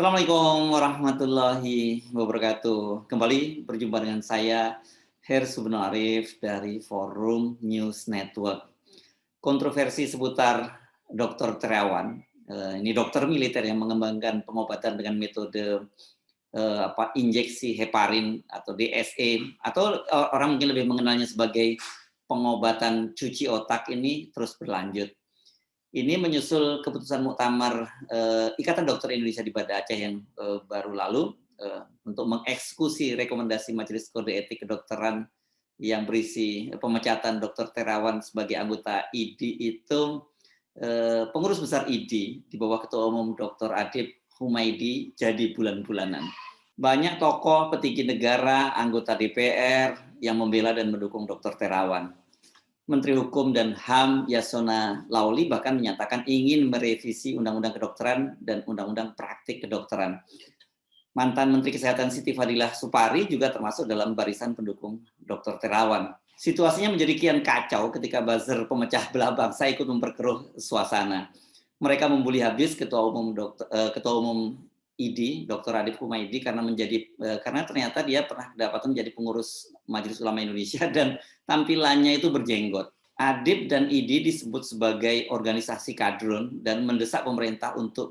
Assalamualaikum warahmatullahi wabarakatuh. Kembali berjumpa dengan saya, Her Subno Arif dari Forum News Network. Kontroversi seputar Dr. Terawan, ini dokter militer yang mengembangkan pengobatan dengan metode injeksi heparin atau DSE, atau orang mungkin lebih mengenalnya sebagai pengobatan cuci otak ini terus berlanjut. Ini menyusul keputusan muktamar Ikatan Dokter Indonesia di Banda Aceh yang baru lalu untuk mengeksekusi rekomendasi Majelis Kode Etik Kedokteran yang berisi pemecatan Dr. Terawan sebagai anggota IDI itu. Pengurus besar IDI di bawah Ketua Umum Dr. Adib Humaydi jadi bulan-bulanan. Banyak tokoh, petinggi negara, anggota DPR yang membela dan mendukung Dr. Terawan. Menteri Hukum dan HAM Yasona Lauli bahkan menyatakan ingin merevisi Undang-Undang Kedokteran dan Undang-Undang Praktik Kedokteran. Mantan Menteri Kesehatan Siti Fadilah Supari juga termasuk dalam barisan pendukung Dr. Terawan. Situasinya menjadi kian kacau ketika buzzer pemecah belah bangsa ikut memperkeruh suasana. Mereka membuli habis Ketua Umum IDI, Dr. Adib Humaydi, karena ternyata dia pernah kedapatan menjadi pengurus Majelis Ulama Indonesia dan tampilannya itu berjenggot. Adib dan IDI disebut sebagai organisasi kadrun dan mendesak pemerintah untuk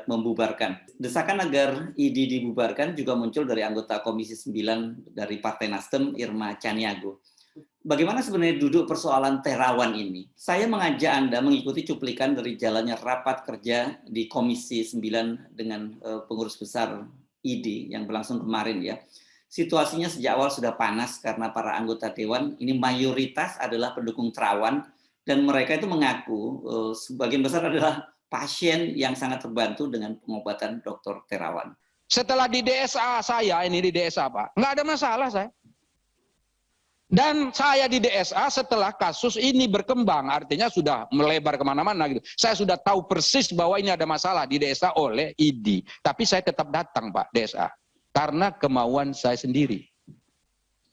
membubarkan. Desakan agar IDI dibubarkan juga muncul dari anggota Komisi 9 dari Partai Nasdem, Irma Chaniago. Bagaimana sebenarnya duduk persoalan Terawan ini? Saya mengajak Anda mengikuti cuplikan dari jalannya rapat kerja di Komisi 9 dengan pengurus besar IDI yang berlangsung kemarin ya. Situasinya sejak awal sudah panas karena para anggota Dewan ini mayoritas adalah pendukung Terawan dan mereka itu mengaku sebagian besar adalah pasien yang sangat terbantu dengan pengobatan Dr. Terawan. Setelah di DSA saya, ini di DSA Pak, nggak ada masalah saya. Dan saya di DSA setelah kasus ini berkembang, artinya sudah melebar kemana-mana gitu. Saya sudah tahu persis bahwa ini ada masalah di DSA oleh IDI. Tapi saya tetap datang Pak DSA. Karena kemauan saya sendiri.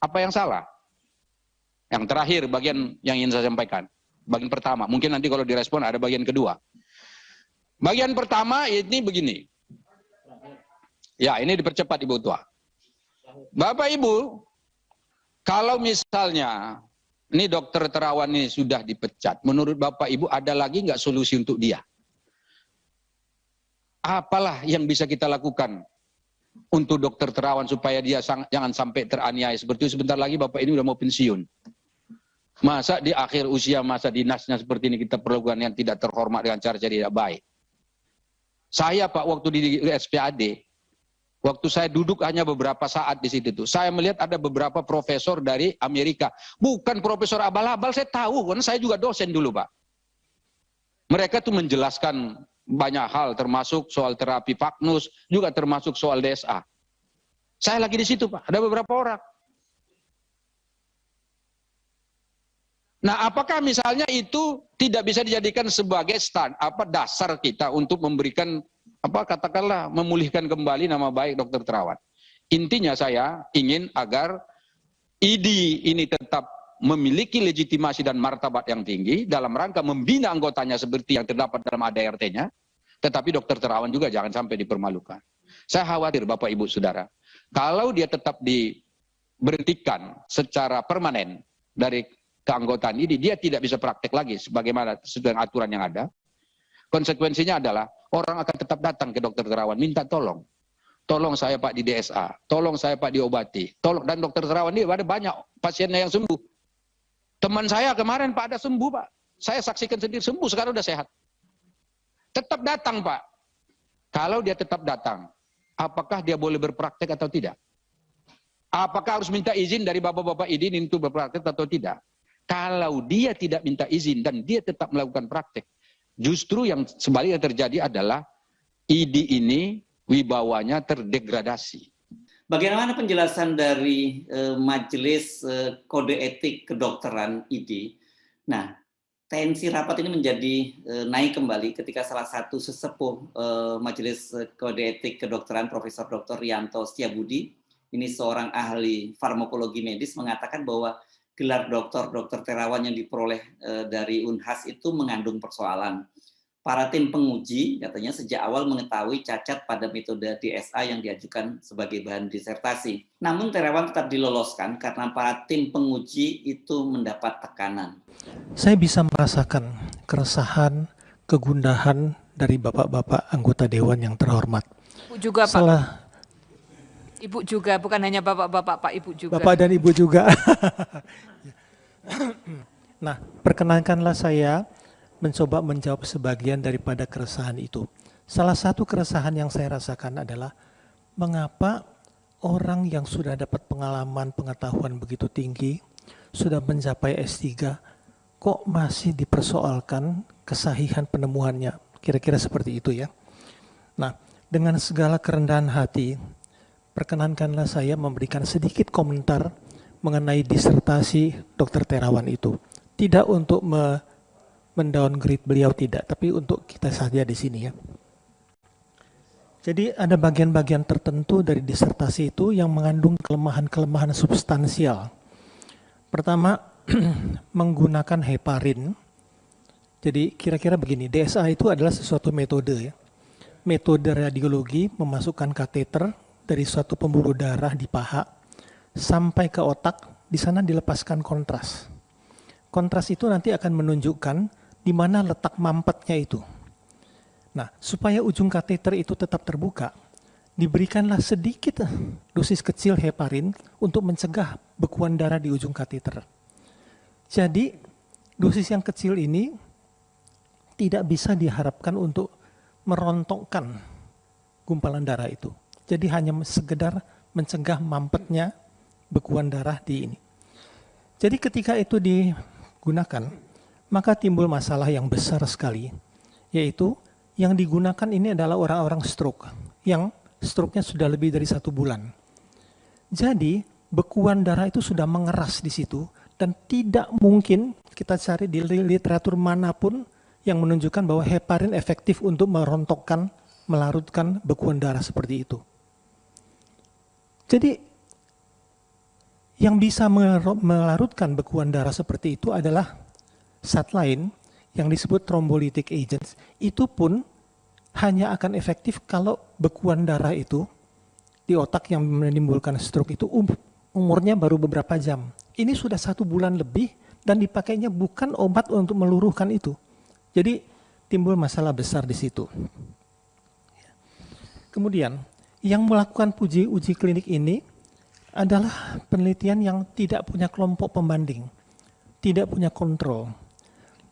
Apa yang salah? Yang terakhir bagian yang ingin saya sampaikan. Bagian pertama, mungkin nanti kalau direspon ada bagian kedua. Bagian pertama ini begini. Ya ini dipercepat Ibu Tua. Bapak Ibu, kalau misalnya ini Dokter Terawan ini sudah dipecat, menurut Bapak Ibu ada lagi nggak solusi untuk dia? Apalah yang bisa kita lakukan untuk Dokter Terawan supaya dia jangan sampai teraniaya seperti itu? Sebentar lagi Bapak ini udah mau pensiun. Masa di akhir usia masa dinasnya seperti ini kita perlakukan yang tidak terhormat dengan cara tidak baik? Saya Pak waktu di SPAD, waktu saya duduk hanya beberapa saat di situ tuh, saya melihat ada beberapa profesor dari Amerika. Bukan profesor abal-abal, saya tahu, karena saya juga dosen dulu Pak. Mereka tuh menjelaskan banyak hal, termasuk soal terapi Vagnus, juga termasuk soal DSA. Saya lagi di situ Pak, ada beberapa orang. Nah, apakah misalnya itu tidak bisa dijadikan sebagai dasar kita untuk memberikan katakanlah memulihkan kembali nama baik Dr. Terawan. Intinya saya ingin agar IDI ini tetap memiliki legitimasi dan martabat yang tinggi dalam rangka membina anggotanya seperti yang terdapat dalam ADRT-nya, tetapi Dr. Terawan juga jangan sampai dipermalukan. Saya khawatir Bapak Ibu Saudara, kalau dia tetap diberhentikan secara permanen dari keanggotaan IDI, dia tidak bisa praktek lagi sebagaimana sesuai aturan yang ada. Konsekuensinya adalah orang akan tetap datang ke Dr. Terawan minta tolong. Tolong saya Pak di DSA, tolong saya Pak diobati. Tolong, dan Dr. Terawan ini ada banyak pasiennya yang sembuh. Teman saya kemarin Pak ada sembuh Pak. Saya saksikan sendiri sembuh, sekarang udah sehat. Tetap datang Pak. Kalau dia tetap datang, apakah dia boleh berpraktek atau tidak? Apakah harus minta izin dari bapak-bapak IDI untuk berpraktek atau tidak? Kalau dia tidak minta izin dan dia tetap melakukan praktek, justru yang sebaliknya terjadi adalah IDI ini wibawanya terdegradasi. Bagaimana penjelasan dari Majelis Kode Etik Kedokteran IDI? Nah, tensi rapat ini menjadi naik kembali ketika salah satu sesepuh Majelis Kode Etik Kedokteran Profesor Dr. Rianto Setiabudi, ini seorang ahli farmakologi medis, mengatakan bahwa gelar Dr. Terawan yang diperoleh dari Unhas itu mengandung persoalan. Para tim penguji katanya sejak awal mengetahui cacat pada metode DSA yang diajukan sebagai bahan disertasi. Namun Terawan tetap diloloskan karena para tim penguji itu mendapat tekanan. Saya bisa merasakan keresahan, kegundahan dari bapak-bapak anggota dewan yang terhormat. Ibu juga, Pak. Ibu juga, bukan hanya bapak-bapak, Pak, Ibu juga. Bapak dan Ibu juga. Nah, perkenankanlah saya mencoba menjawab sebagian daripada keresahan itu. Salah satu keresahan yang saya rasakan adalah mengapa orang yang sudah dapat pengalaman, pengetahuan begitu tinggi, sudah mencapai S3, kok masih dipersoalkan kesahihan penemuannya. Kira-kira seperti itu ya. Nah, dengan segala kerendahan hati, perkenankanlah saya memberikan sedikit komentar mengenai disertasi Dr. Terawan itu. Tidak untuk mendowngrade beliau, tidak, tapi untuk kita saja di sini ya. Jadi ada bagian-bagian tertentu dari disertasi itu yang mengandung kelemahan-kelemahan substansial. Pertama, menggunakan heparin. Jadi kira-kira begini, DSA itu adalah sesuatu metode ya. Metode radiologi memasukkan kateter dari suatu pembuluh darah di paha sampai ke otak, di sana dilepaskan kontras. Kontras itu nanti akan menunjukkan di mana letak mampetnya itu. Nah, supaya ujung kateter itu tetap terbuka, diberikanlah sedikit dosis kecil heparin untuk mencegah bekuan darah di ujung kateter. Jadi, dosis yang kecil ini tidak bisa diharapkan untuk merontokkan gumpalan darah itu. Jadi hanya sekedar mencegah mampetnya bekuan darah di ini. Jadi ketika itu digunakan, maka timbul masalah yang besar sekali, yaitu yang digunakan ini adalah orang-orang stroke, yang stroke-nya sudah lebih dari 1 bulan. Jadi bekuan darah itu sudah mengeras di situ, dan tidak mungkin kita cari di literatur manapun yang menunjukkan bahwa heparin efektif untuk merontokkan, melarutkan bekuan darah seperti itu. Jadi yang bisa melarutkan bekuan darah seperti itu adalah zat lain yang disebut thrombolytic agents. Itu pun hanya akan efektif kalau bekuan darah itu di otak yang menimbulkan stroke itu umurnya baru beberapa jam. Ini sudah 1 bulan lebih dan dipakainya bukan obat untuk meluruhkan itu. Jadi timbul masalah besar di situ. Kemudian yang melakukan uji klinik ini adalah penelitian yang tidak punya kelompok pembanding, tidak punya kontrol.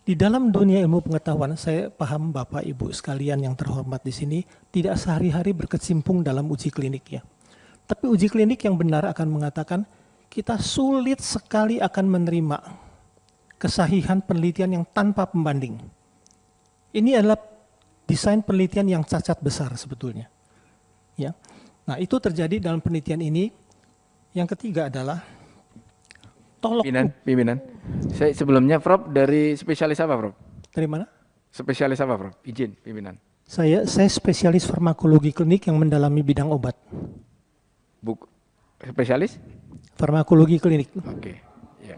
Di dalam dunia ilmu pengetahuan, saya paham Bapak Ibu sekalian yang terhormat di sini tidak sehari-hari berkecimpung dalam uji klinik ya. Tapi uji klinik yang benar akan mengatakan kita sulit sekali akan menerima kesahihan penelitian yang tanpa pembanding. Ini adalah desain penelitian yang cacat besar sebetulnya. Ya. Nah, itu terjadi dalam penelitian ini. Yang ketiga adalah Pimpinan. Saya sebelumnya Prof dari spesialis apa, Prof? Dari mana? Spesialis apa, Prof? Izin, pimpinan. Saya spesialis farmakologi klinik yang mendalami bidang obat. Spesialis? Farmakologi klinik. Oke. Ya.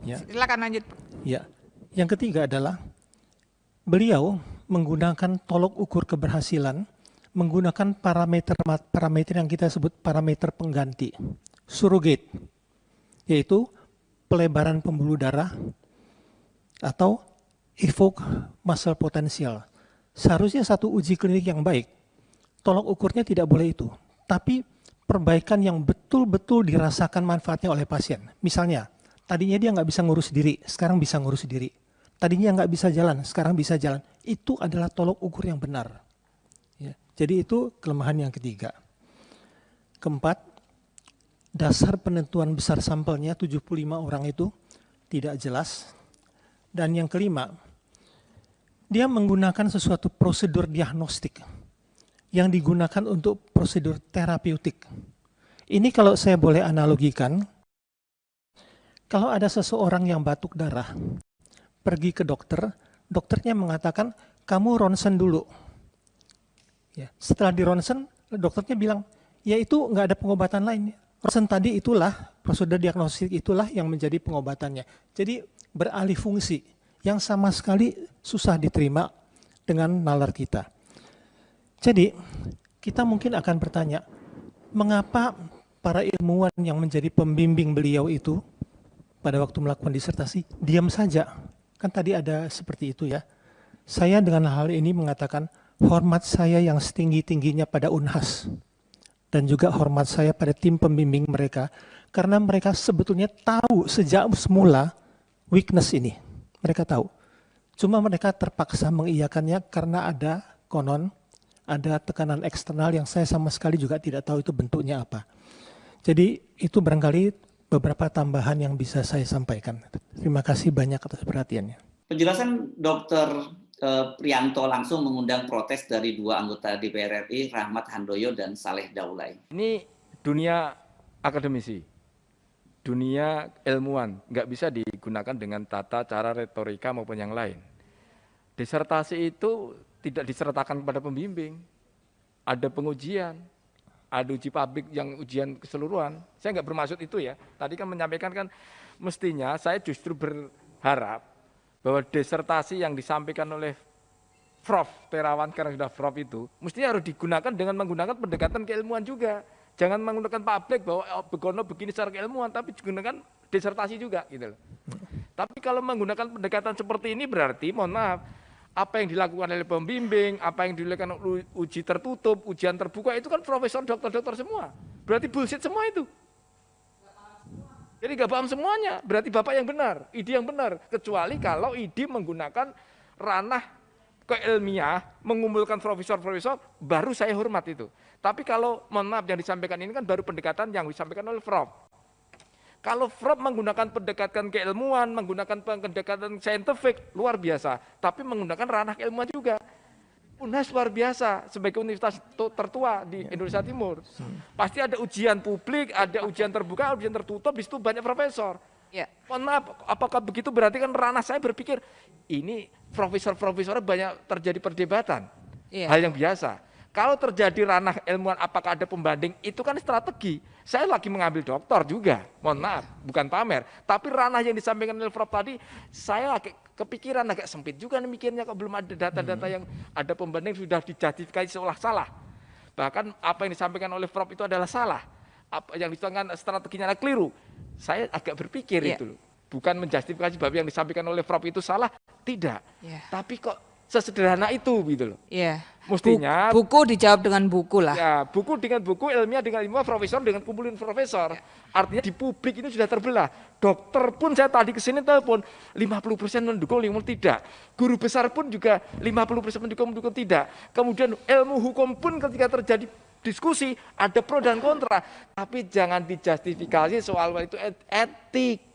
Ya. Silakan lanjut. Ya. Yang ketiga adalah beliau menggunakan tolok ukur keberhasilan, menggunakan parameter yang kita sebut parameter pengganti, surrogate, yaitu pelebaran pembuluh darah atau evoke muscle potential. Seharusnya satu uji klinik yang baik, tolok ukurnya tidak boleh itu, tapi perbaikan yang betul-betul dirasakan manfaatnya oleh pasien. Misalnya, tadinya dia nggak bisa ngurus diri, sekarang bisa ngurus diri. Tadinya nggak bisa jalan, sekarang bisa jalan. Itu adalah tolok ukur yang benar. Ya, jadi itu kelemahan yang ketiga. Keempat, dasar penentuan besar sampelnya 75 orang itu tidak jelas. Dan yang kelima, dia menggunakan sesuatu prosedur diagnostik yang digunakan untuk prosedur terapeutik. Ini kalau saya boleh analogikan, kalau ada seseorang yang batuk darah, pergi ke dokter, dokternya mengatakan, kamu ronsen dulu. Ya, setelah di ronsen, dokternya bilang, ya itu nggak ada pengobatan lain. Ronsen tadi itulah, prosedur diagnostik itulah yang menjadi pengobatannya. Jadi beralih fungsi. yang sama sekali susah diterima dengan nalar kita. Jadi, kita mungkin akan bertanya, mengapa para ilmuwan yang menjadi pembimbing beliau itu pada waktu melakukan disertasi diam saja? Kan tadi ada seperti itu ya. Saya dengan hal ini mengatakan hormat saya yang setinggi-tingginya pada Unhas dan juga hormat saya pada tim pembimbing mereka karena mereka sebetulnya tahu sejak semula weakness ini. Mereka tahu. Cuma mereka terpaksa mengiyakannya karena ada konon, ada tekanan eksternal yang saya sama sekali juga tidak tahu itu bentuknya apa. Jadi itu barangkali beberapa tambahan yang bisa saya sampaikan. Terima kasih banyak atas perhatiannya. Penjelasan Dr. Prianto langsung mengundang protes dari dua anggota DPR RI, Rahmat Handoyo dan Saleh Daulay. Ini dunia akademisi, dunia ilmuwan, nggak bisa digunakan dengan tata cara retorika maupun yang lain. Disertasi itu tidak disertakan kepada pembimbing, ada pengujian, ada uji publik yang ujian keseluruhan. Saya nggak bermaksud itu ya, tadi kan menyampaikan kan mestinya saya justru berharap bahwa disertasi yang disampaikan oleh Prof. Terawan karena sudah Prof itu, mestinya harus digunakan dengan menggunakan pendekatan keilmuan juga. Jangan menggunakan publik bahwa Begono begini secara keilmuan, tapi digunakan disertasi juga gitu loh. Tapi kalau menggunakan pendekatan seperti ini berarti, mohon maaf, apa yang dilakukan oleh pembimbing, apa yang dilakukan uji tertutup, ujian terbuka, itu kan profesor, dokter-dokter semua. Berarti bullshit semua itu. Jadi nggak paham semuanya, berarti Bapak yang benar, ID yang benar. Kecuali kalau ID menggunakan ranah keilmiah, mengumpulkan profesor-profesor, baru saya hormat itu. Tapi kalau, mohon maaf, yang disampaikan ini kan baru pendekatan yang disampaikan oleh Prof. Kalau Prof menggunakan pendekatan keilmuan, menggunakan pendekatan saintifik, luar biasa. Tapi menggunakan ranah keilmuan juga. Unhas luar biasa sebagai universitas tertua di Indonesia Timur. Pasti ada ujian publik, ada ujian terbuka, ujian tertutup, di situ banyak profesor. Ya. Mohon maaf, apakah begitu berarti kan ranah saya berpikir ini profesor-profesor banyak terjadi perdebatan. Ya. Hal yang biasa. Kalau terjadi ranah ilmuwan apakah ada pembanding, itu kan strategi. Saya lagi mengambil doktor juga, mohon maaf, bukan pamer. Tapi ranah yang disampaikan oleh Prof tadi, saya agak kepikiran, agak sempit juga mikirnya kok belum ada data-data yang ada pembanding sudah dijustifikasi seolah salah. Bahkan apa yang disampaikan oleh Prof itu adalah salah. Apa yang disampaikan strateginya adalah keliru. Saya agak berpikir itu loh. Bukan menjustifikasi bahwa yang disampaikan oleh Prof itu salah, tidak. Tapi kok sesederhana itu gitu loh. Mestinya buku dijawab dengan buku lah. Ya, buku dengan buku, ilmiah dengan ilmiah, profesor dengan kumpulin profesor. Artinya di publik ini sudah terbelah. Dokter pun saya tadi kesini telepon 50% mendukung, 50% tidak. Guru besar pun juga 50% mendukung tidak. Kemudian ilmu hukum pun ketika terjadi diskusi ada pro dan kontra. Tapi jangan dijustifikasi soal itu etik.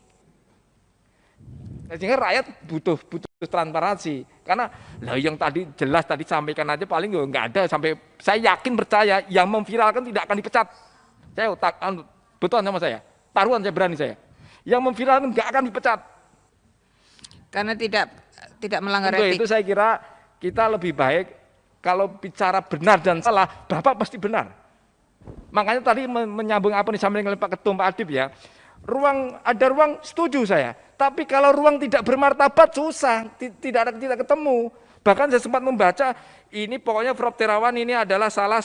Sehingga rakyat butuh transparansi. Karena yang tadi jelas tadi sampaikan aja paling nggak ada sampai saya yakin percaya yang memviralkan tidak akan dipecat. Saya betul sama saya. Taruhan saya berani saya. Yang memviralkan nggak akan dipecat. Karena tidak melanggar Untuk etik. itu saya kira kita lebih baik kalau bicara benar dan salah, Bapak pasti benar. Makanya tadi menyambung apa yang disampaikan oleh Pak Ketum Pak Adib ya. Ada ruang setuju saya. Tapi kalau ruang tidak bermartabat susah, tidak ketemu. Bahkan saya sempat membaca ini pokoknya Prof Terawan ini adalah salah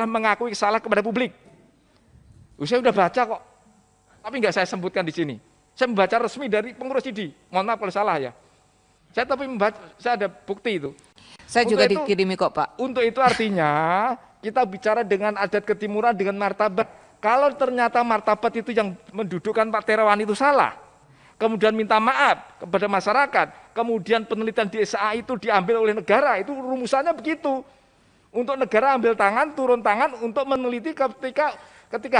mengakui salah kepada publik. Saya sudah baca kok. Tapi nggak saya sebutkan di sini. Saya membaca resmi dari pengurus ID. Mohon maaf kalau salah ya. Saya ada bukti itu. Saya juga dikirimi kok Pak. Untuk itu artinya kita bicara dengan adat ketimuran dengan martabat. Kalau ternyata martabat itu yang mendudukkan Pak Terawan itu salah, kemudian minta maaf kepada masyarakat, kemudian penelitian di SA itu diambil oleh negara, itu rumusannya begitu. Untuk negara ambil tangan, turun tangan untuk meneliti ketika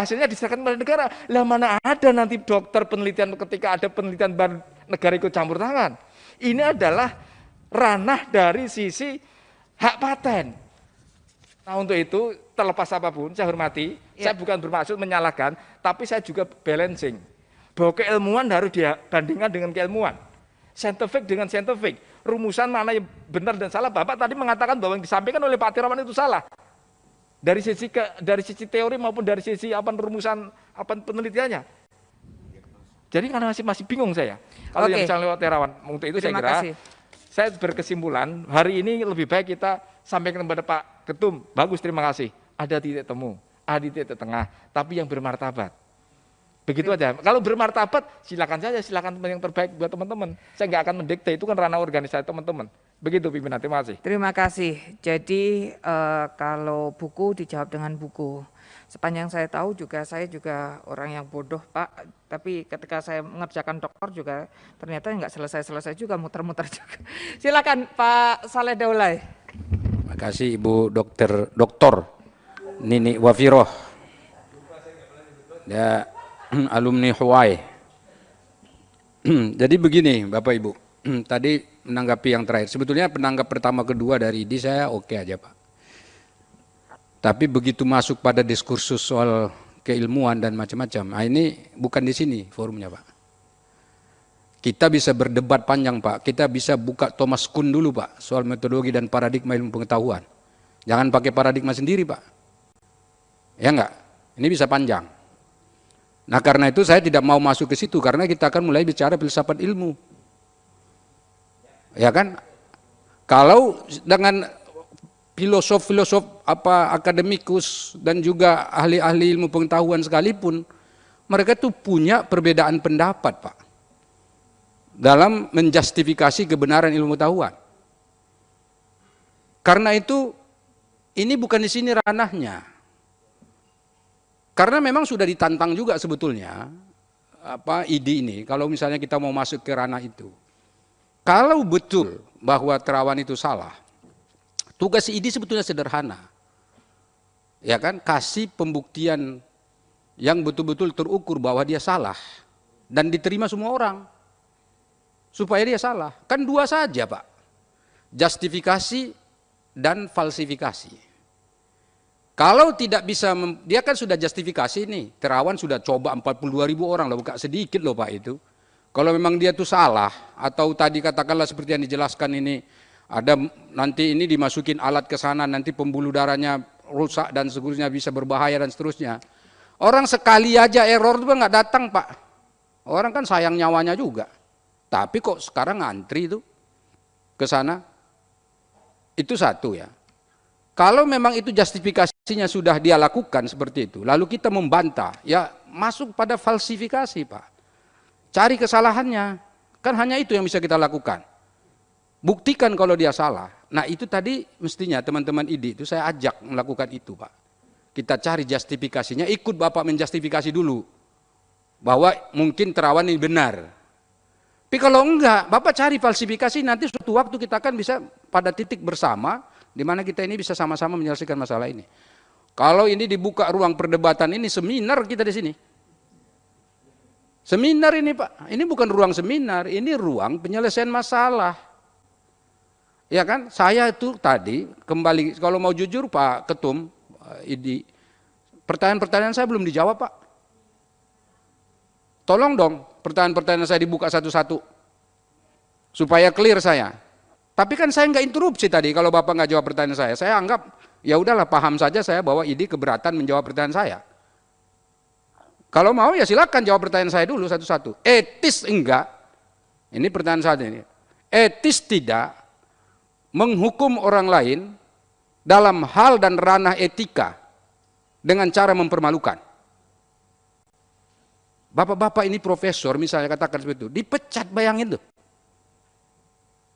hasilnya diserahkan kepada negara. Lah mana ada nanti dokter penelitian ketika ada penelitian baru negara ikut campur tangan. Ini adalah ranah dari sisi hak paten. Nah untuk itu terlepas apapun saya hormati, saya bukan bermaksud menyalahkan, tapi saya juga balancing. Bahwa keilmuan harus dibandingkan dengan keilmuan. Scientific dengan scientific. Rumusan mana yang benar dan salah. Bapak tadi mengatakan bahwa yang disampaikan oleh Pak Terawan itu salah. Dari sisi teori maupun dari sisi rumusan penelitiannya. Jadi karena masih bingung saya. Kalau yang Oke. misalnya lewat Terawan, untuk itu Terima saya kira kasih. saya berkesimpulan hari ini lebih baik kita sampaikan kepada Pak Ketum, bagus terima kasih. Ada titik temu, ada titik tengah, tapi yang bermartabat. Begitu aja. Kalau bermartabat, silakan saja, silakan yang terbaik buat teman-teman. Saya nggak akan mendikte, itu kan ranah organisasi teman-teman. Begitu pimpinan, terima kasih. Terima kasih. Jadi kalau buku dijawab dengan buku. Sepanjang saya tahu juga saya juga orang yang bodoh Pak. Tapi ketika saya mengerjakan doktor juga ternyata nggak selesai-selesai juga, muter-muter juga. Silakan Pak Saleh Daulay. Terima kasih Ibu Doktor Nini Wafiroh. Ya, alumni Hawaii. Jadi begini Bapak Ibu, tadi menanggapi yang terakhir, sebetulnya penanggap pertama kedua dari ID saya oke aja Pak. Tapi begitu masuk pada diskursus soal keilmuan dan macam-macam, nah ini bukan di sini forumnya Pak. Kita bisa berdebat panjang Pak, kita bisa buka Thomas Kuhn dulu Pak, soal metodologi dan paradigma ilmu pengetahuan. Jangan pakai paradigma sendiri Pak. Ya enggak? Ini bisa panjang. Nah karena itu saya tidak mau masuk ke situ, karena kita akan mulai bicara filsafat ilmu. Ya kan? Kalau dengan filosof-filosof akademikus dan juga ahli-ahli ilmu pengetahuan sekalipun, mereka tuh punya perbedaan pendapat Pak dalam menjustifikasi kebenaran ilmu pengetahuan. Karena itu ini bukan di sini ranahnya. Karena memang sudah ditantang juga sebetulnya ide ini, kalau misalnya kita mau masuk ke ranah itu. Kalau betul bahwa Terawan itu salah, tugas ide sebetulnya sederhana. Ya kan, kasih pembuktian yang betul-betul terukur bahwa dia salah dan diterima semua orang. Supaya dia salah. Kan dua saja Pak. Justifikasi dan falsifikasi. Kalau tidak bisa, dia kan sudah justifikasi nih, Terawan sudah coba 42.000 orang loh, bukan sedikit loh Pak itu. Kalau memang dia tuh salah, atau tadi katakanlah seperti yang dijelaskan ini, ada nanti ini dimasukin alat ke sana, nanti pembuluh darahnya rusak dan seterusnya bisa berbahaya dan seterusnya. Orang sekali aja error itu nggak datang Pak. Orang kan sayang nyawanya juga. Tapi kok sekarang ngantri itu ke sana? Itu satu ya. Kalau memang itu justifikasinya sudah dia lakukan seperti itu, lalu kita membantah, ya masuk pada falsifikasi Pak. Cari kesalahannya, kan hanya itu yang bisa kita lakukan. Buktikan kalau dia salah. Nah itu tadi mestinya teman-teman ID itu saya ajak melakukan itu Pak. Kita cari justifikasinya, ikut Bapak menjustifikasi dulu. Bahwa mungkin Terawan ini benar. Tapi kalau enggak, Bapak cari falsifikasi, nanti suatu waktu kita akan bisa pada titik bersama, di mana kita ini bisa sama-sama menyelesaikan masalah ini. Kalau ini dibuka ruang perdebatan ini, seminar kita di sini. Seminar ini Pak, ini bukan ruang seminar, ini ruang penyelesaian masalah. Ya kan, saya itu tadi kembali, kalau mau jujur Pak Ketum, pertanyaan-pertanyaan saya belum dijawab Pak. Tolong dong, pertanyaan-pertanyaan saya dibuka satu-satu, supaya clear saya. Tapi kan saya nggak interupsi tadi kalau Bapak nggak jawab pertanyaan saya anggap ya udahlah paham saja saya bahwa ID keberatan menjawab pertanyaan saya. Kalau mau ya silakan jawab pertanyaan saya dulu satu-satu. Etis enggak? Ini pertanyaan saya ini. Etis tidak menghukum orang lain dalam hal dan ranah etika dengan cara mempermalukan. Bapak-bapak ini profesor misalnya katakan seperti itu, dipecat bayangin tuh.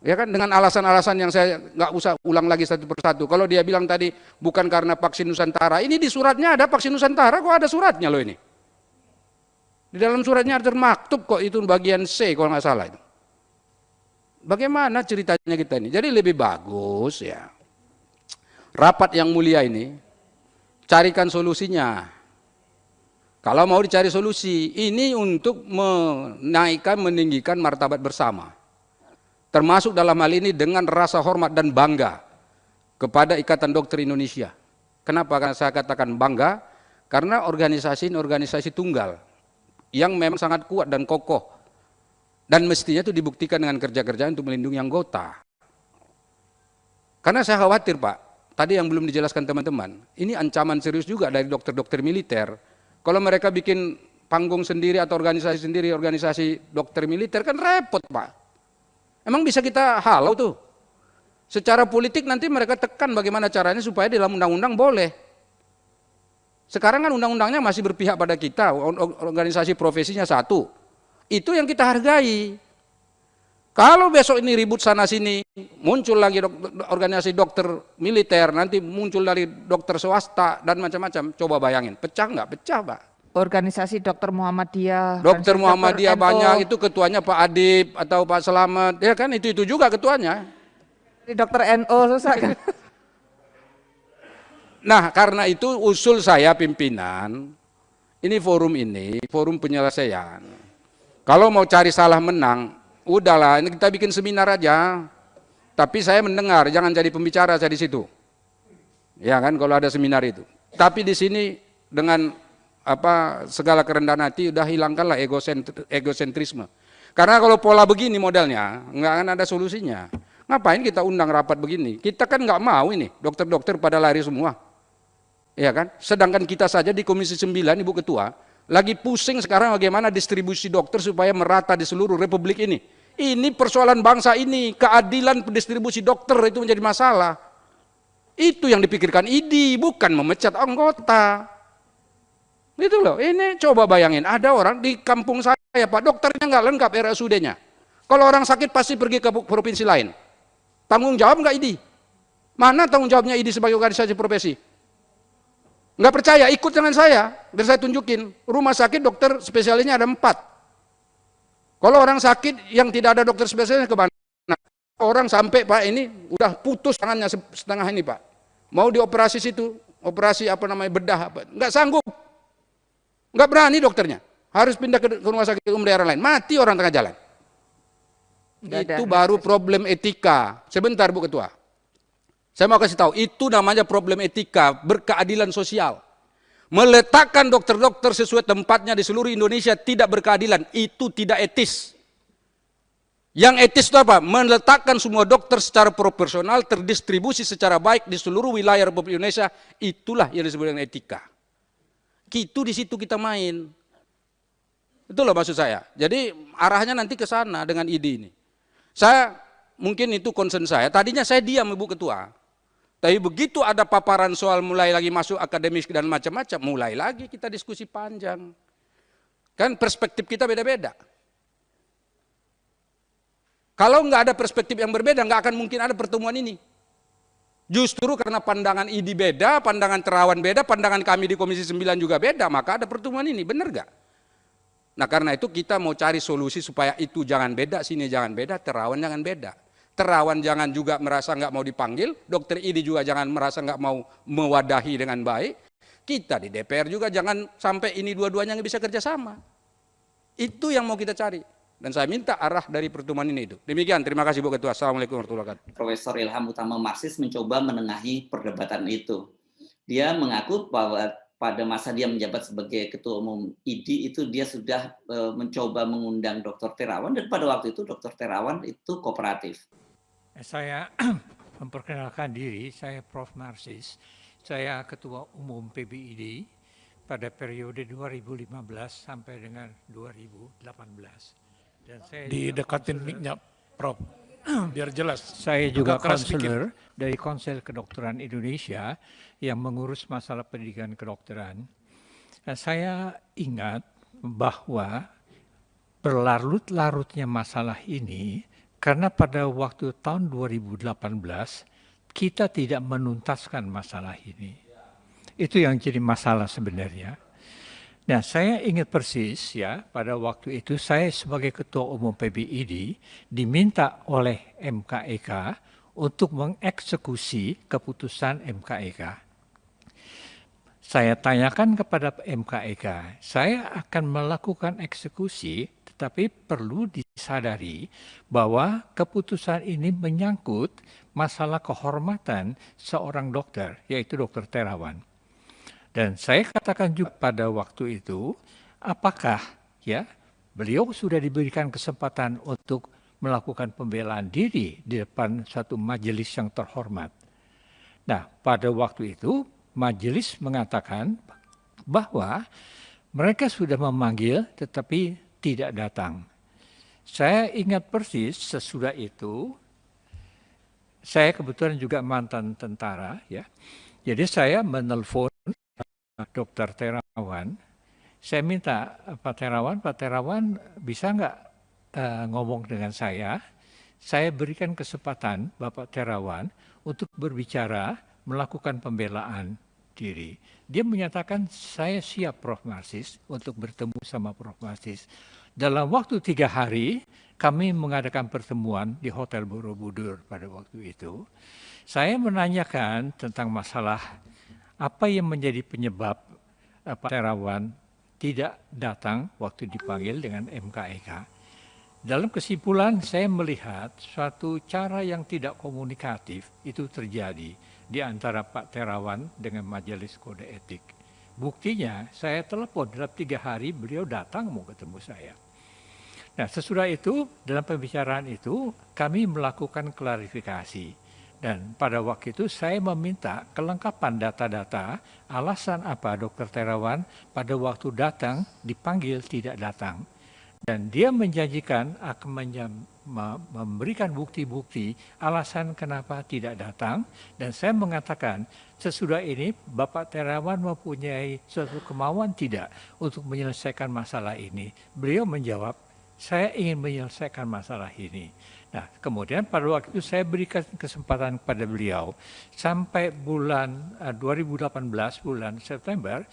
Ya kan, dengan alasan-alasan yang saya nggak usah ulang lagi satu persatu. Kalau dia bilang tadi bukan karena vaksin Nusantara, ini di suratnya ada vaksin Nusantara, kok ada suratnya loh ini. Di dalam suratnya termaktub kok itu bagian C kalau nggak salah itu. Bagaimana ceritanya kita ini? Jadi lebih bagus ya. Rapat yang mulia ini, carikan solusinya. Kalau mau dicari solusi, ini untuk menaikkan, meninggikan martabat bersama. Termasuk dalam hal ini dengan rasa hormat dan bangga kepada Ikatan Dokter Indonesia. Kenapa? Karena saya katakan bangga, karena organisasi ini organisasi tunggal yang memang sangat kuat dan kokoh. Dan mestinya itu dibuktikan dengan kerja-kerja untuk melindungi anggota. Karena saya khawatir Pak, tadi yang belum dijelaskan teman-teman, ini ancaman serius juga dari dokter-dokter militer. Kalau mereka bikin panggung sendiri atau organisasi sendiri, organisasi dokter militer kan repot Pak. Emang bisa kita halau tuh? Secara politik nanti mereka tekan bagaimana caranya supaya di dalam undang-undang boleh. Sekarang kan undang-undangnya masih berpihak pada kita, organisasi profesinya satu. Itu yang kita hargai. Kalau besok ini ribut sana sini, muncul lagi organisasi dokter militer, nanti muncul dari dokter swasta dan macam-macam. Coba bayangin, pecah nggak? Pecah Pak. Organisasi Dokter Muhammadiyah. Dokter Muhammadiyah NO. banyak, itu ketuanya Pak Adib atau Pak Selamat, ya kan itu juga ketuanya. Di Dokter NO susah kan? Nah karena itu usul saya pimpinan, ini forum penyelesaian. Kalau mau cari salah menang, udahlah ini kita bikin seminar aja. Tapi saya mendengar, jangan jadi pembicara saya di situ. Ya kan kalau ada seminar itu. Tapi di sini dengan segala kerendahan hati udah hilangkanlah egosentrisme. Karena kalau pola begini modelnya nggak akan ada solusinya. Ngapain kita undang rapat begini? Kita kan nggak mau ini dokter-dokter pada lari semua. Ya kan? Sedangkan kita saja di Komisi 9 Ibu Ketua lagi pusing sekarang bagaimana distribusi dokter supaya merata di seluruh Republik ini. Ini persoalan bangsa ini, keadilan distribusi dokter itu menjadi masalah. Itu yang dipikirkan ID, bukan memecat anggota. Gitu loh, ini coba bayangin, ada orang di kampung saya Pak, dokternya nggak lengkap RSUD-nya. Kalau orang sakit pasti pergi ke provinsi lain. Tanggung jawab nggak ID? Mana tanggung jawabnya ID sebagai organisasi profesi? Nggak percaya, ikut dengan saya, biar saya tunjukin. Rumah sakit dokter spesialisnya ada 4. Kalau orang sakit yang tidak ada dokter spesialisnya ke mana? Orang sampai Pak ini udah putus tangannya setengah ini Pak. Mau dioperasi situ, operasi bedah apa? Nggak sanggup. Nggak berani dokternya. Harus pindah ke rumah sakit umum daerah lain. Mati orang tengah jalan. Itu baru problem etika. Sebentar Bu Ketua. Saya mau kasih tahu, itu namanya problem etika, berkeadilan sosial. Meletakkan dokter-dokter sesuai tempatnya di seluruh Indonesia tidak berkeadilan, itu tidak etis. Yang etis itu apa? Meletakkan semua dokter secara proporsional, terdistribusi secara baik di seluruh wilayah Republik Indonesia, itulah yang disebut dengan etika. Itu di situ kita main. Itulah maksud saya. Jadi arahnya nanti ke sana dengan ide ini. Saya mungkin itu concern saya. Tadinya saya diam Ibu Ketua. Tapi begitu ada paparan soal mulai lagi masuk akademis dan macam-macam, mulai lagi kita diskusi panjang. Kan perspektif kita beda-beda. Kalau nggak ada perspektif yang berbeda, nggak akan mungkin ada pertemuan ini. Justru karena pandangan ID beda, pandangan Terawan beda, pandangan kami di Komisi 9 juga beda, maka ada pertemuan ini, benar nggak? Nah karena itu kita mau cari solusi supaya itu jangan beda, sini jangan beda, Terawan jangan beda. Terawan jangan juga merasa nggak mau dipanggil, dokter ID juga jangan merasa nggak mau mewadahi dengan baik. Kita di DPR juga jangan sampai ini dua-duanya nggak bisa kerjasama. Itu yang mau kita cari. Dan saya minta arah dari pertemuan ini itu. Demikian, terima kasih Bu Ketua. Assalamualaikum warahmatullahi wabarakatuh. Profesor Ilham Utama Marsis mencoba menengahi perdebatan itu. Dia mengaku bahwa pada masa dia menjabat sebagai Ketua Umum ID itu dia sudah mencoba mengundang Dr. Terawan, dan pada waktu itu Dr. Terawan itu kooperatif. Saya memperkenalkan diri, saya Prof. Marsis. Saya Ketua Umum PBID pada periode 2015 sampai dengan 2018. Dan saya didekatin mic-nya, Prof. Biar jelas. Saya juga konselor dari Konsel Kedokteran Indonesia yang mengurus masalah pendidikan kedokteran. Dan saya ingat bahwa berlarut-larutnya masalah ini karena pada waktu tahun 2018 kita tidak menuntaskan masalah ini. Itu yang jadi masalah sebenarnya. Nah, saya ingat persis ya, pada waktu itu saya sebagai Ketua Umum PBID diminta oleh MKEK untuk mengeksekusi keputusan MKEK. Saya tanyakan kepada MKEK, saya akan melakukan eksekusi, tetapi perlu disadari bahwa keputusan ini menyangkut masalah kehormatan seorang dokter, yaitu Dr. Terawan. Dan saya katakan juga pada waktu itu, apakah ya beliau sudah diberikan kesempatan untuk melakukan pembelaan diri di depan suatu majelis yang terhormat. Nah, pada waktu itu majelis mengatakan bahwa Mereka sudah memanggil tetapi tidak datang. Saya ingat persis sesudah itu, saya kebetulan juga mantan tentara ya. Jadi saya menelpon Dr. Terawan. Saya minta Pak Terawan bisa nggak ngomong dengan saya? Saya berikan kesempatan Bapak Terawan untuk berbicara, melakukan pembelaan diri. Dia menyatakan saya siap Prof. Marsis untuk bertemu sama Prof. Marsis. Dalam waktu 3 hari kami mengadakan pertemuan di Hotel Borobudur pada waktu itu. Saya menanyakan tentang masalah apa yang menjadi penyebab Pak Terawan tidak datang waktu dipanggil dengan MKEK. Dalam kesimpulan saya melihat suatu cara yang tidak komunikatif itu terjadi di antara Pak Terawan dengan Majelis Kode Etik. Buktinya saya telepon dalam 3 hari beliau datang mau ketemu saya. Nah sesudah itu dalam pembicaraan itu kami melakukan klarifikasi. Dan pada waktu itu saya meminta kelengkapan data-data alasan apa Dr. Terawan pada waktu datang dipanggil tidak datang. Dan dia menjanjikan akan memberikan bukti-bukti alasan kenapa tidak datang. Dan saya mengatakan sesudah ini Bapak Terawan mempunyai suatu kemauan tidak untuk menyelesaikan masalah ini. Beliau menjawab, saya ingin menyelesaikan masalah ini. Nah, kemudian pada waktu itu saya berikan kesempatan kepada beliau sampai bulan 2018, bulan September,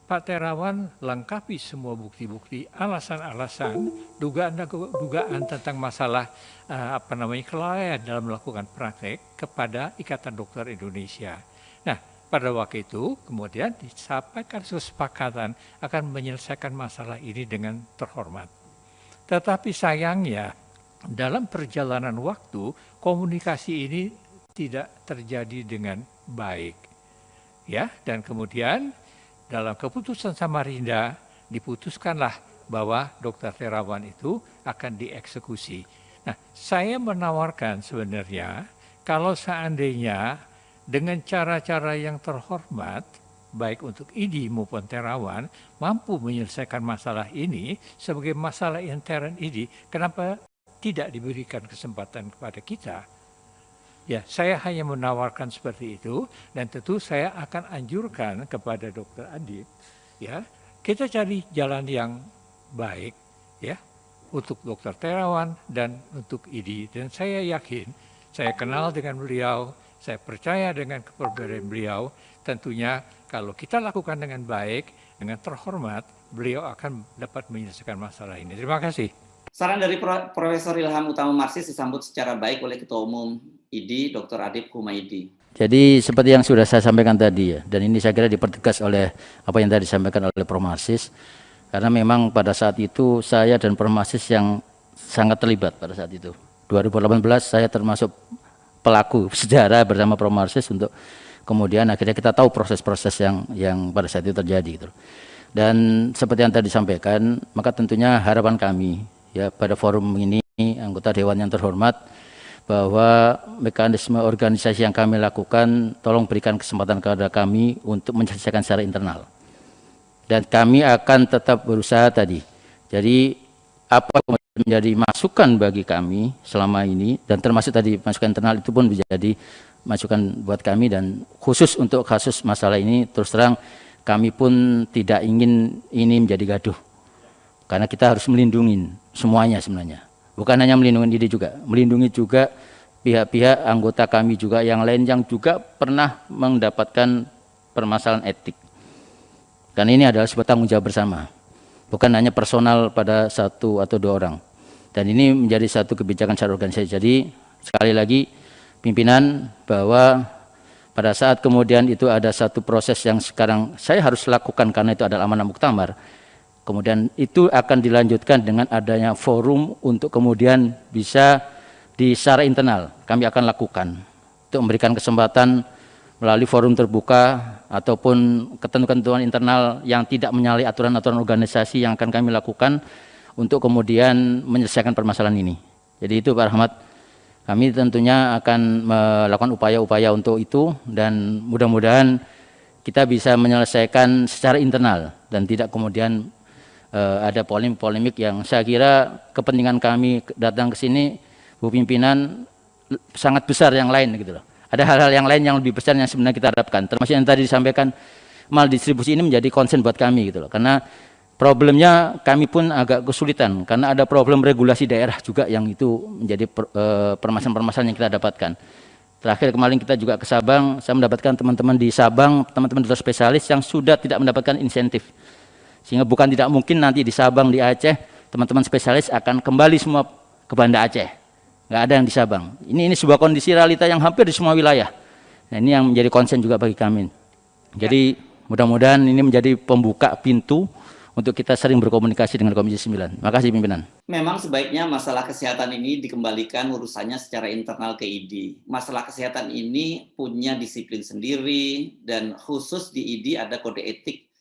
Pak Terawan lengkapi semua bukti-bukti, alasan-alasan, dugaan tentang masalah kelalaian dalam melakukan praktek kepada Ikatan Dokter Indonesia. Nah, pada waktu itu kemudian disampaikan kesepakatan akan menyelesaikan masalah ini dengan terhormat. Tetapi sayangnya dalam perjalanan waktu komunikasi ini tidak terjadi dengan baik. Ya, dan kemudian dalam keputusan Samarinda diputuskanlah bahwa Dr. Terawan itu akan dieksekusi. Nah, saya menawarkan sebenarnya kalau seandainya dengan cara-cara yang terhormat baik untuk IDI maupun Terawan mampu menyelesaikan masalah ini sebagai masalah intern IDI, kenapa tidak diberikan kesempatan kepada kita? Ya, saya hanya menawarkan seperti itu dan tentu saya akan anjurkan kepada Dr. Adib, ya, kita cari jalan yang baik, ya, untuk Dr. Terawan dan untuk IDI. Dan saya yakin, saya kenal dengan beliau, saya percaya dengan kepribadian beliau. Tentunya kalau kita lakukan dengan baik, dengan terhormat, beliau akan dapat menyelesaikan masalah ini. Terima kasih. Saran dari Profesor Ilham Utama Marsis disambut secara baik oleh Ketua Umum IDI, Dr. Adib Kumaydi. Jadi seperti yang sudah saya sampaikan tadi ya, dan ini saya kira dipertegas oleh apa yang tadi disampaikan oleh Prof. Marsis, karena memang pada saat itu saya dan Prof. Marsis yang sangat terlibat pada saat itu. 2018 saya termasuk pelaku sejarah bersama Prof. Marsis untuk kemudian akhirnya kita tahu proses-proses yang pada saat itu terjadi gitu. Dan seperti yang tadi disampaikan, maka tentunya harapan kami ya pada forum ini anggota dewan yang terhormat bahwa mekanisme organisasi yang kami lakukan tolong berikan kesempatan kepada kami untuk menyelesaikan secara internal. Dan kami akan tetap berusaha tadi. Jadi apa yang menjadi masukan bagi kami selama ini dan termasuk tadi masukan internal itu pun menjadi masukan buat kami dan khusus untuk kasus masalah ini terus terang kami pun tidak ingin ini menjadi gaduh. Karena kita harus melindungi semuanya sebenarnya. Bukan hanya melindungi diri juga, melindungi juga pihak-pihak anggota kami juga yang lain yang juga pernah mendapatkan permasalahan etik. Karena ini adalah sebuah tanggung jawab bersama. Bukan hanya personal pada satu atau dua orang. Dan ini menjadi satu kebijakan secara organisasi. Jadi sekali lagi pimpinan bahwa pada saat kemudian itu ada satu proses yang sekarang saya harus lakukan karena itu adalah amanah muktamar. Kemudian itu akan dilanjutkan dengan adanya forum untuk kemudian bisa di secara internal kami akan lakukan untuk memberikan kesempatan melalui forum terbuka ataupun ketentuan internal yang tidak menyalahi aturan-aturan organisasi yang akan kami lakukan untuk kemudian menyelesaikan permasalahan ini. Jadi itu Pak Rahmat, kami tentunya akan melakukan upaya-upaya untuk itu dan mudah-mudahan kita bisa menyelesaikan secara internal dan tidak kemudian ada polemik-polemik yang saya kira kepentingan kami datang ke sini, Bu Pimpinan, sangat besar yang lain gitu loh. Ada hal-hal yang lain yang lebih besar yang sebenarnya kita harapkan. Termasuk yang tadi disampaikan maldistribusi ini menjadi concern buat kami gitu loh. Karena problemnya kami pun agak kesulitan karena ada problem regulasi daerah juga yang itu menjadi permasalahan-permasalahan yang kita dapatkan. Terakhir kemarin kita juga ke Sabang, saya mendapatkan teman-teman di Sabang, teman-teman dokter spesialis yang sudah tidak mendapatkan insentif. Sehingga bukan tidak mungkin nanti di Sabang, di Aceh, teman-teman spesialis akan kembali semua ke Banda Aceh. Nggak ada yang di Sabang. Ini sebuah kondisi realita yang hampir di semua wilayah. Nah, ini yang menjadi concern juga bagi kami. Jadi mudah-mudahan ini menjadi pembuka pintu untuk kita sering berkomunikasi dengan Komisi 9. Makasih pimpinan. Memang sebaiknya masalah kesehatan ini dikembalikan urusannya secara internal ke ID. Masalah kesehatan ini punya disiplin sendiri dan khusus di ID ada kode etik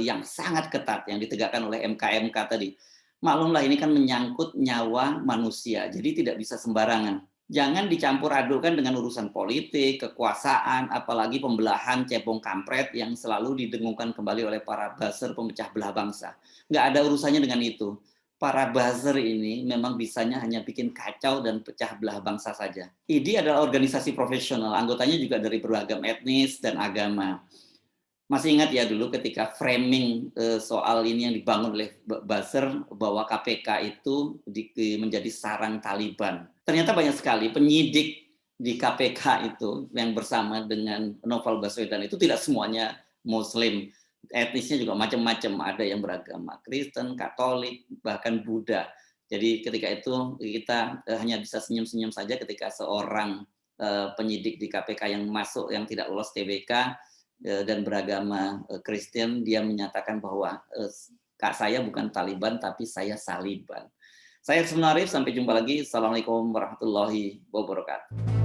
yang sangat ketat yang ditegakkan oleh MK tadi. Maklumlah ini kan menyangkut nyawa manusia, jadi tidak bisa sembarangan. Jangan dicampur adukan dengan urusan politik, kekuasaan, apalagi pembelahan cebong kampret yang selalu didengungkan kembali oleh para buzzer pemecah belah bangsa. Nggak ada urusannya dengan itu. Para buzzer ini memang bisanya hanya bikin kacau dan pecah belah bangsa saja. ID adalah organisasi profesional, anggotanya juga dari beragam etnis dan agama. Masih ingat ya dulu ketika framing soal ini yang dibangun oleh buzzer bahwa KPK itu menjadi sarang Taliban. Ternyata banyak sekali penyidik di KPK itu yang bersama dengan Novel Baswedan itu tidak semuanya Muslim. Etnisnya juga macam-macam, ada yang beragama Kristen, Katolik, bahkan Buddha. Jadi ketika itu kita hanya bisa senyum-senyum saja ketika seorang penyidik di KPK yang masuk yang tidak lolos TBK dan beragama Kristen, dia menyatakan bahwa saya bukan Taliban tapi saya Saliban. Saya Hersu Arif, sampai jumpa lagi. Assalamualaikum warahmatullahi wabarakatuh.